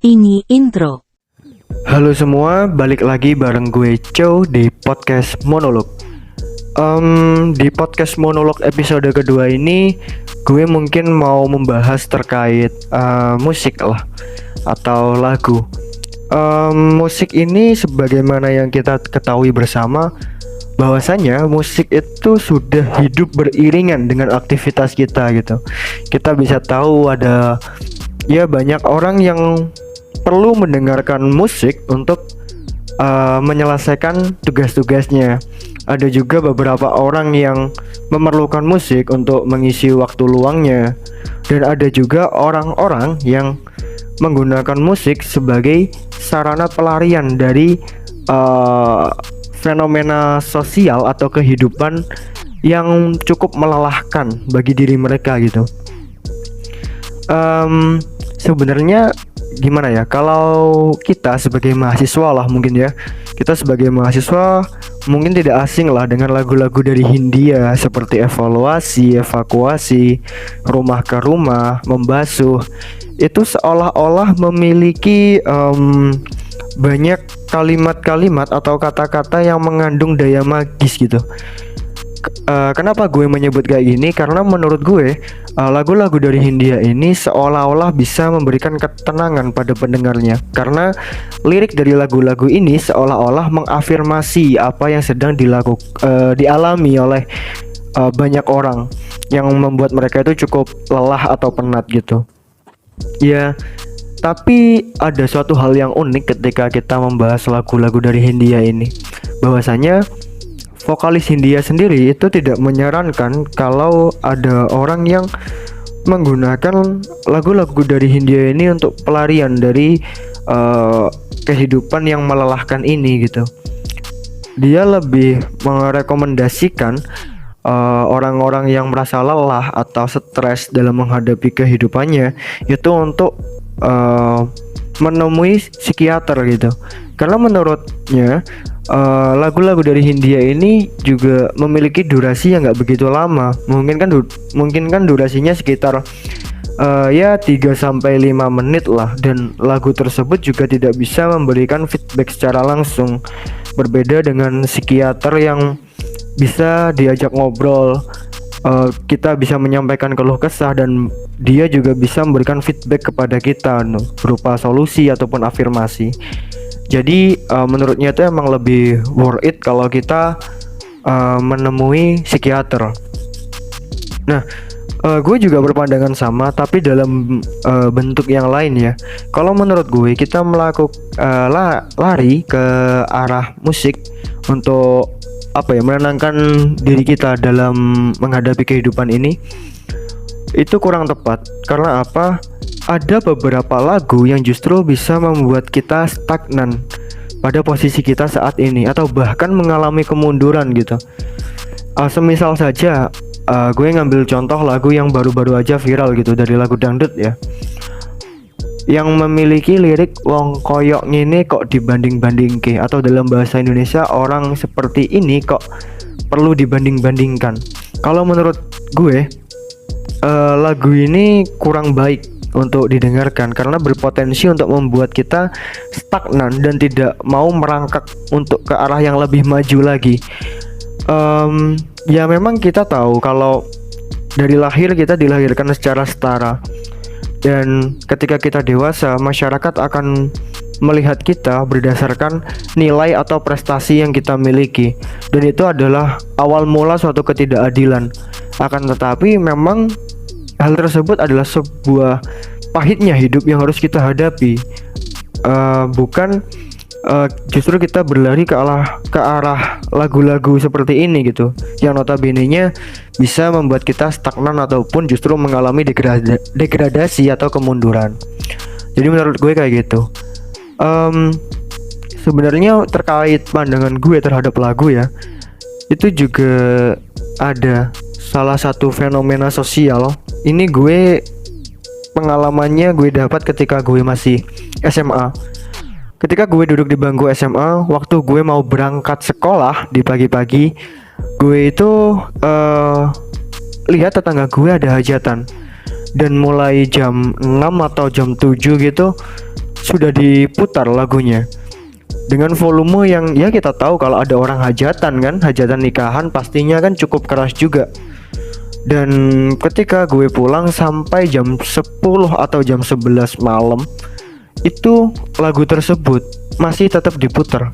Ini intro. Halo semua, balik lagi bareng gue Chow di podcast monolog. Di podcast monolog episode kedua ini, gue mungkin mau membahas terkait musik lah atau lagu. Musik ini sebagaimana yang kita ketahui bersama, bahwasanya musik itu sudah hidup beriringan dengan aktivitas kita gitu. Kita bisa tahu ada banyak orang yang perlu mendengarkan musik untuk menyelesaikan tugas-tugasnya. Ada juga beberapa orang yang memerlukan musik untuk mengisi waktu luangnya. Dan ada juga orang-orang yang menggunakan musik sebagai sarana pelarian dari fenomena sosial atau kehidupan yang cukup melelahkan bagi diri mereka gitu. Sebenarnya gimana ya, kalau kita sebagai mahasiswa lah mungkin ya, kita sebagai mahasiswa mungkin tidak asing lah dengan lagu-lagu dari Hindia seperti Evaluasi, Evakuasi, Rumah ke Rumah, Membasuh. Itu seolah-olah memiliki banyak kalimat-kalimat atau kata-kata yang mengandung daya magis gitu. Kenapa gue menyebut kayak gini? Karena menurut gue lagu-lagu dari Hindia ini seolah-olah bisa memberikan ketenangan pada pendengarnya. Karena lirik dari lagu-lagu ini seolah-olah mengafirmasi apa yang sedang dialami oleh banyak orang, yang membuat mereka itu cukup lelah atau penat gitu. Ya, tapi ada suatu hal yang unik ketika kita membahas lagu-lagu dari Hindia ini, bahwasanya vokalis Hindia sendiri itu tidak menyarankan kalau ada orang yang menggunakan lagu-lagu dari Hindia ini untuk pelarian dari kehidupan yang melelahkan ini gitu. Dia lebih merekomendasikan orang-orang yang merasa lelah atau stres dalam menghadapi kehidupannya itu untuk menemui psikiater gitu. Karena menurutnya lagu-lagu dari Hindia ini juga memiliki durasi yang nggak begitu lama. Mungkin kan durasinya sekitar 3-5 menit lah. Dan lagu tersebut juga tidak bisa memberikan feedback secara langsung. Berbeda dengan psikiater yang bisa diajak ngobrol, kita bisa menyampaikan keluh kesah, dan dia juga bisa memberikan feedback kepada kita berupa solusi ataupun afirmasi. Jadi menurutnya itu emang lebih worth it kalau kita menemui psikiater. Nah, gue juga berpandangan sama, tapi dalam bentuk yang lain ya. Kalau menurut gue, kita lari ke arah musik untuk menenangkan diri kita dalam menghadapi kehidupan ini, itu kurang tepat. Karena apa? Ada beberapa lagu yang justru bisa membuat kita stagnan pada posisi kita saat ini, atau bahkan mengalami kemunduran gitu. Semisal saja gue ngambil contoh lagu yang baru-baru aja viral gitu, dari lagu dangdut ya, yang memiliki lirik wong koyok ngene kok dibanding-bandingke, atau dalam bahasa Indonesia, orang seperti ini kok perlu dibanding-bandingkan. Kalau menurut gue lagu ini kurang baik untuk didengarkan karena berpotensi untuk membuat kita stagnan dan tidak mau merangkak untuk ke arah yang lebih maju lagi. Ya memang kita tahu kalau dari lahir kita dilahirkan secara setara, dan ketika kita dewasa, masyarakat akan melihat kita berdasarkan nilai atau prestasi yang kita miliki, dan itu adalah awal mula suatu ketidakadilan. Akan tetapi memang hal tersebut adalah sebuah pahitnya hidup yang harus kita hadapi. Bukan justru kita berlari ke arah lagu-lagu seperti ini gitu, yang notabene-nya bisa membuat kita stagnan ataupun justru mengalami degradasi atau kemunduran. Jadi menurut gue kayak gitu. Sebenarnya terkait pandangan gue terhadap lagu ya, itu juga ada salah satu fenomena sosial. Ini pengalamannya gue dapat ketika gue masih SMA. Ketika gue duduk di bangku SMA, waktu gue mau berangkat sekolah di pagi-pagi, gue itu lihat tetangga gue ada hajatan. Dan mulai jam 6 atau jam 7 gitu, sudah diputar lagunya dengan volume yang ya kita tahu kalau ada orang hajatan kan, hajatan nikahan pastinya kan cukup keras juga. Dan ketika gue pulang sampai jam 10 atau jam 11 malam, itu lagu tersebut masih tetap diputar.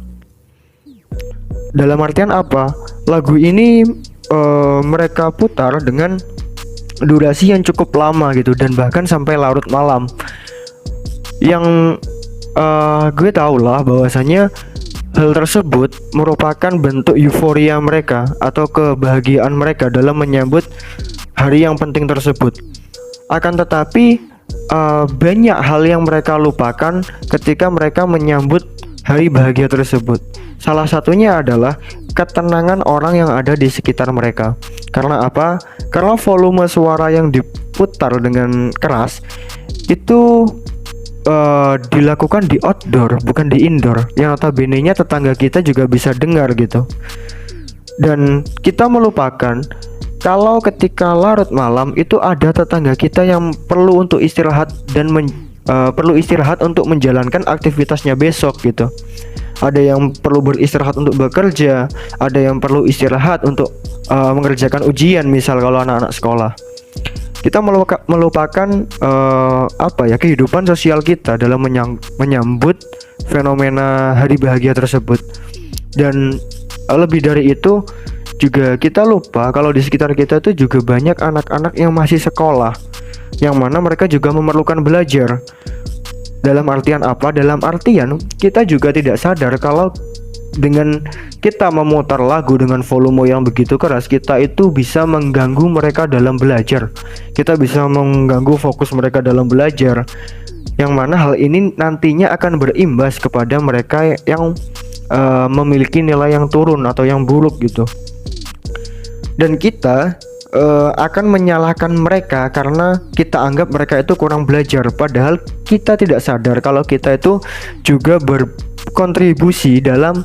Dalam artian apa? Lagu ini mereka putar dengan durasi yang cukup lama gitu, dan bahkan sampai larut malam. Yang gue tau lah bahwasanya hal tersebut merupakan bentuk euforia mereka atau kebahagiaan mereka dalam menyambut hari yang penting tersebut. Akan tetapi banyak hal yang mereka lupakan ketika mereka menyambut hari bahagia tersebut. Salah satunya adalah ketenangan orang yang ada di sekitar mereka. Karena apa? Karena volume suara yang diputar dengan keras itu dilakukan di outdoor, bukan di indoor, yang notabene-nya tetangga kita juga bisa dengar gitu. Dan kita melupakan kalau ketika larut malam itu ada tetangga kita yang perlu untuk istirahat dan perlu istirahat untuk menjalankan aktivitasnya besok gitu. Ada yang perlu beristirahat untuk bekerja, ada yang perlu istirahat untuk mengerjakan ujian, misal kalau anak-anak sekolah. Kita melupakan kehidupan sosial kita dalam menyambut fenomena hari bahagia tersebut. Dan lebih dari itu juga kita lupa kalau di sekitar kita itu juga banyak anak-anak yang masih sekolah, yang mana mereka juga memerlukan belajar. Dalam artian apa? Dalam artian kita juga tidak sadar kalau dengan kita memutar lagu dengan volume yang begitu keras, kita itu bisa mengganggu mereka dalam belajar. Kita bisa mengganggu fokus mereka dalam belajar, yang mana hal ini nantinya akan berimbas kepada mereka yang memiliki nilai yang turun atau yang buruk gitu. Dan kita akan menyalahkan mereka karena kita anggap mereka itu kurang belajar, padahal kita tidak sadar kalau kita itu juga berkontribusi dalam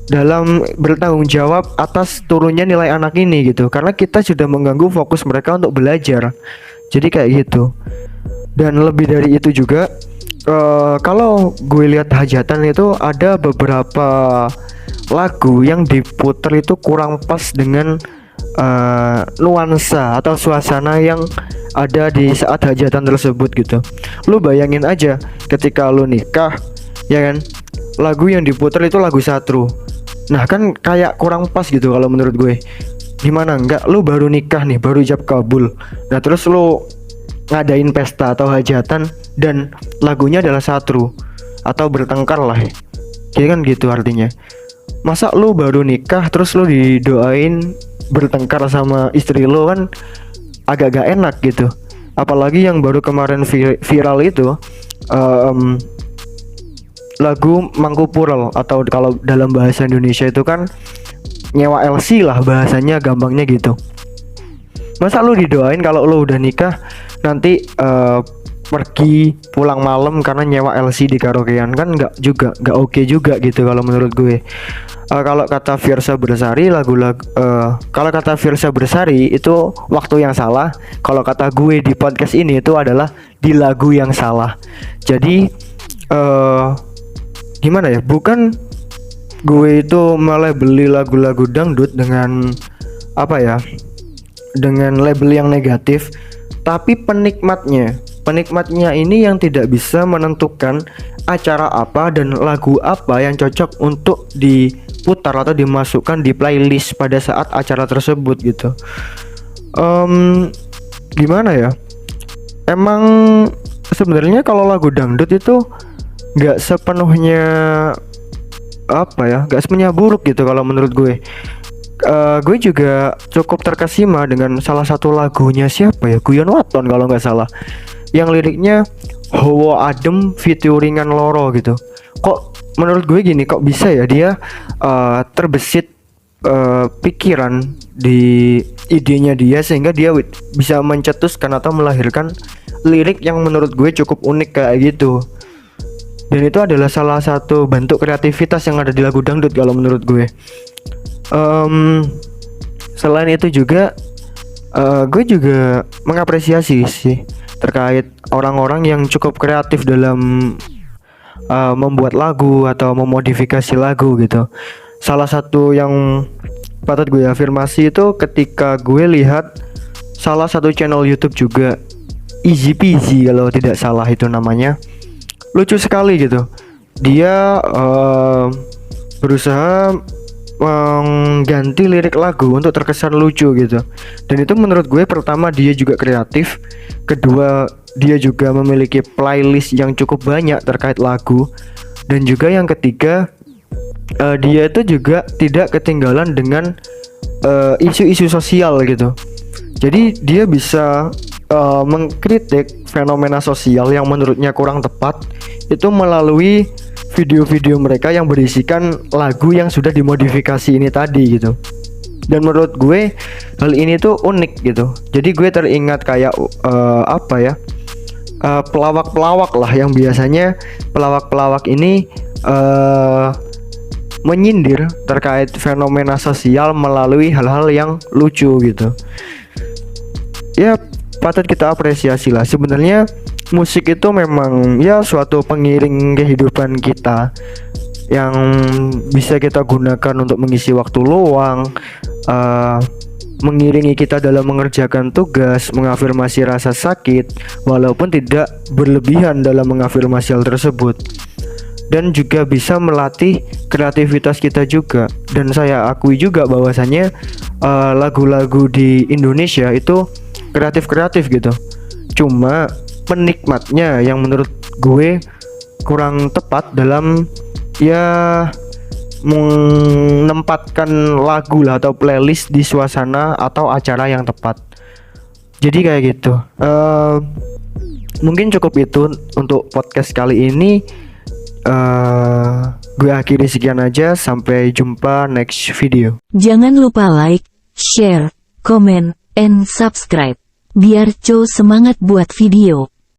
dalam bertanggung jawab atas turunnya nilai anak ini gitu, karena kita sudah mengganggu fokus mereka untuk belajar. Jadi kayak gitu. Dan lebih dari itu juga kalau gue lihat hajatan itu ada beberapa lagu yang diputar itu kurang pas dengan nuansa atau suasana yang ada di saat hajatan tersebut gitu. Lu bayangin aja ketika lu nikah, ya kan, lagu yang diputar itu lagu Satru. Nah kan kayak kurang pas gitu kalau menurut gue. Gimana enggak, lu baru nikah nih, baru ijab kabul, nah terus lu ngadain pesta atau hajatan dan lagunya adalah Satru atau bertengkar lah, ya kan gitu artinya. Masa lu baru nikah terus lu didoain bertengkar sama istri lu, kan agak gak enak gitu. Apalagi yang baru kemarin viral itu lagu Mangkupurel, atau kalau dalam bahasa Indonesia itu kan nyewa LC lah bahasanya, gampangnya gitu. Masa lu didoain kalau lu udah nikah nanti pergi pulang malam karena nyewa LC di karaokean, kan nggak oke juga gitu kalau menurut gue. Kalau kata Fiersa Bersari, kalau kata Fiersa Bersari itu waktu yang salah. Kalau kata gue di podcast ini itu adalah di lagu yang salah. Jadi gimana ya? Bukan gue itu malah beli lagu-lagu dangdut dengan dengan label yang negatif, tapi penikmatnya ini yang tidak bisa menentukan acara apa dan lagu apa yang cocok untuk diputar atau dimasukkan di playlist pada saat acara tersebut gitu. Gimana ya? Emang sebenarnya kalau lagu dangdut itu nggak sepenuhnya nggak sepenuhnya buruk gitu kalau menurut gue. Gue juga cukup terkesima dengan salah satu lagunya siapa ya, Guyon Waton kalau nggak salah, yang liriknya Howo Adem featuringan Loro gitu. Kok menurut gue gini, kok bisa ya dia terbesit pikiran di idenya dia sehingga dia bisa mencetuskan atau melahirkan lirik yang menurut gue cukup unik kayak gitu. Dan itu adalah salah satu bentuk kreativitas yang ada di lagu dangdut kalau menurut gue. Selain itu juga gue juga mengapresiasi sih terkait orang-orang yang cukup kreatif dalam membuat lagu atau memodifikasi lagu gitu. Salah satu yang patut gue afirmasi itu ketika gue lihat salah satu channel YouTube juga, Easy Peasy kalau tidak salah itu namanya. Lucu sekali gitu. Dia berusaha mengganti lirik lagu untuk terkesan lucu gitu. Dan itu menurut gue, pertama dia juga kreatif, kedua dia juga memiliki playlist yang cukup banyak terkait lagu, dan juga yang ketiga dia itu juga tidak ketinggalan dengan isu-isu sosial gitu. Jadi dia bisa mengkritik fenomena sosial yang menurutnya kurang tepat itu melalui video-video mereka yang berisikan lagu yang sudah dimodifikasi ini tadi gitu. Dan menurut gue hal ini tuh unik gitu. Jadi gue teringat kayak pelawak-pelawak lah, yang biasanya pelawak-pelawak ini menyindir terkait fenomena sosial melalui hal-hal yang lucu gitu. Ya patut kita apresiasi lah. Sebenarnya musik itu memang ya suatu pengiring kehidupan kita yang bisa kita gunakan untuk mengisi waktu luang, mengiringi kita dalam mengerjakan tugas, mengafirmasi rasa sakit walaupun tidak berlebihan dalam mengafirmasi hal tersebut, dan juga bisa melatih kreativitas kita juga. Dan saya akui juga bahwasannya lagu-lagu di Indonesia itu kreatif gitu. Cuma penikmatnya yang menurut gue kurang tepat dalam ya menempatkan lagu lah atau playlist di suasana atau acara yang tepat. Jadi kayak gitu. Mungkin cukup itu untuk podcast kali ini. Gue akhiri sekian aja. Sampai jumpa next video. Jangan lupa like, share, komen, and subscribe. Biar Joe semangat buat video.